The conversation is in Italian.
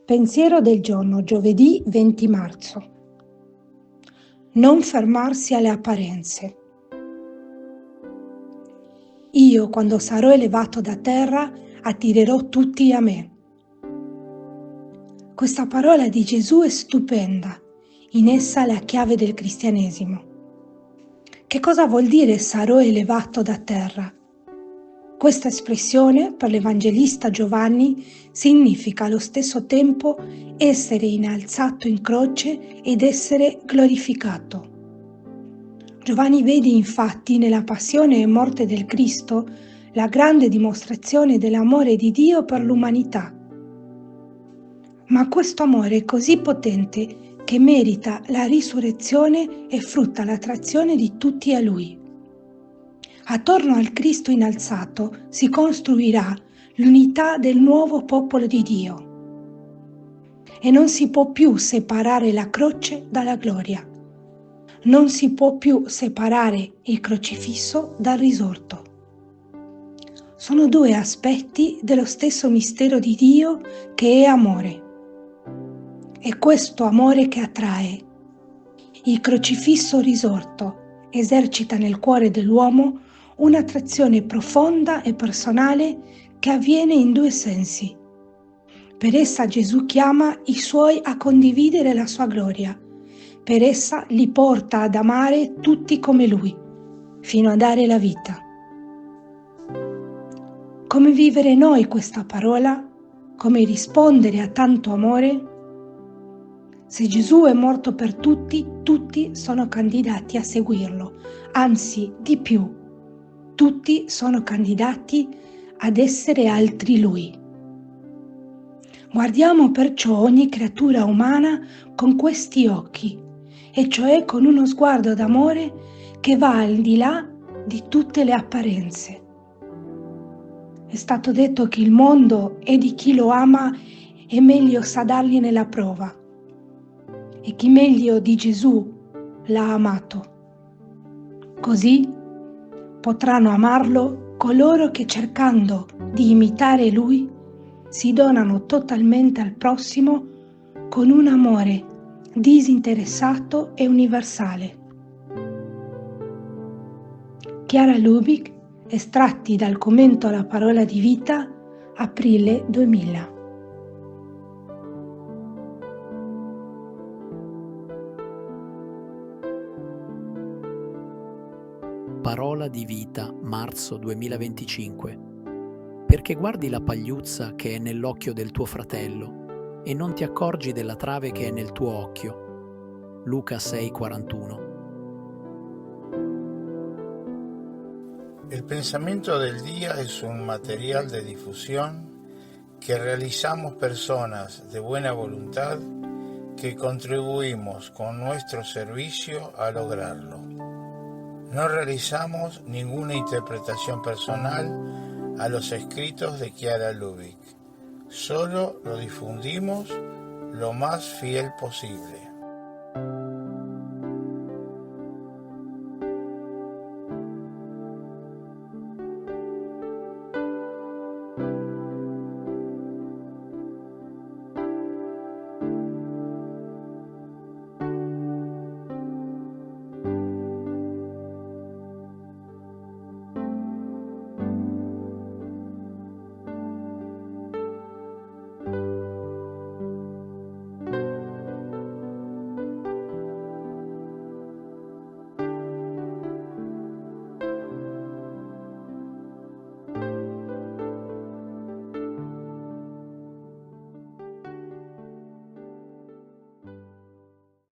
Pensiero del giorno, giovedì 20 marzo. Non fermarsi alle apparenze. Io, quando sarò elevato da terra, attirerò tutti a me. Questa parola di Gesù è stupenda, in essa la chiave del cristianesimo. Che cosa vuol dire sarò elevato da terra? Questa espressione per l'Evangelista Giovanni significa allo stesso tempo essere innalzato in croce ed essere glorificato. Giovanni vede infatti nella passione e morte del Cristo la grande dimostrazione dell'amore di Dio per l'umanità. Ma questo amore è così potente che merita la risurrezione e frutta l'attrazione di tutti a Lui. Attorno al Cristo innalzato si costruirà l'unità del nuovo popolo di Dio. E non si può più separare la croce dalla gloria. Non si può più separare il crocifisso dal risorto. Sono due aspetti dello stesso mistero di Dio che è amore. È questo amore che attrae. Il crocifisso risorto esercita nel cuore dell'uomo un'attrazione profonda e personale che avviene in due sensi. Per essa Gesù chiama i suoi a condividere la sua gloria. Per essa li porta ad amare tutti come Lui, fino a dare la vita. Come vivere noi questa parola? Come rispondere a tanto amore? Se Gesù è morto per tutti, tutti sono candidati a seguirlo, anzi di più, tutti sono candidati ad essere altri Lui. Guardiamo perciò ogni creatura umana con questi occhi, e cioè con uno sguardo d'amore che va al di là di tutte le apparenze. È stato detto che il mondo è di chi lo ama e meglio sa dargli nella prova. E chi meglio di Gesù l'ha amato. Così potranno amarlo coloro che cercando di imitare Lui si donano totalmente al prossimo con un amore disinteressato e universale. Chiara Lubich, estratti dal commento alla parola di vita, aprile 2000. Parola di vita, marzo 2025. Perché guardi la pagliuzza che è nell'occhio del tuo fratello e non ti accorgi della trave che è nel tuo occhio. Luca 6,41. El pensamiento del día es un material de difusión que realizamos personas de buena voluntad que contribuimos con nuestro servicio a lograrlo. No realizamos ninguna interpretación personal a los escritos de Chiara Lubich. Solo lo difundimos lo más fiel posible.